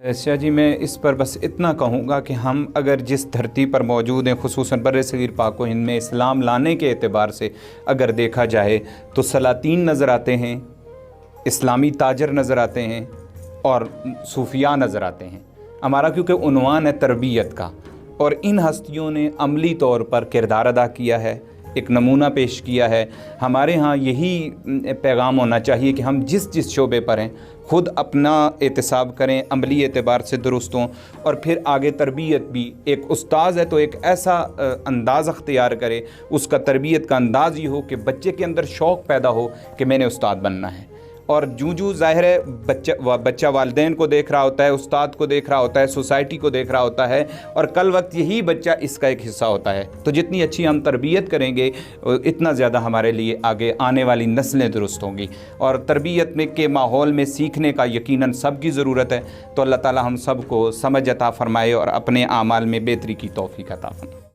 शाह जी, मैं इस पर बस इतना कहूँगा कि हम अगर जिस धरती पर मौजूद हैं, खुसूसन बर्र-ए-सग़ीर पाक व हिंद में इस्लाम लाने के एतबार से अगर देखा जाए तो सलातीन नज़र आते हैं, इस्लामी ताजर नज़र आते हैं और सूफिया नज़र आते हैं। हमारा क्योंकि उन्वान है तरबियत का, और इन हस्तियों ने अमली तौर पर किरदार अदा किया है, एक नमूना पेश किया है। हमारे यहाँ यही पैगाम होना चाहिए कि हम जिस जिस शोबे पर हैं ख़ुद अपना एहतिसाब करें, अमली एतबार से दुरुस्त हों, और फिर आगे तरबियत भी, एक उस्ताद है तो एक ऐसा अंदाज़ अख्तियार करे, उसका तरबियत का अंदाज़ ये हो कि बच्चे के अंदर शौक़ पैदा हो कि मैंने उस्ताद बनना है। और जूँ ज़ाहिर है बच्चा वालिदैन को देख रहा होता है, उस्ताद को देख रहा होता है, सोसाइटी को देख रहा होता है, और कल वक्त यही बच्चा इसका एक हिस्सा होता है। तो जितनी अच्छी हम तरबियत करेंगे इतना ज़्यादा हमारे लिए आगे आने वाली नस्लें दुरुस्त होंगी। और तरबियत में के माहौल में सीखने का यकीनन सब की ज़रूरत है। तो अल्लाह ताला हम सब को समझ अता फ़रमाए और अपने आमाल में बेहतरी की तौफ़ीक़ अता फ़रमाए।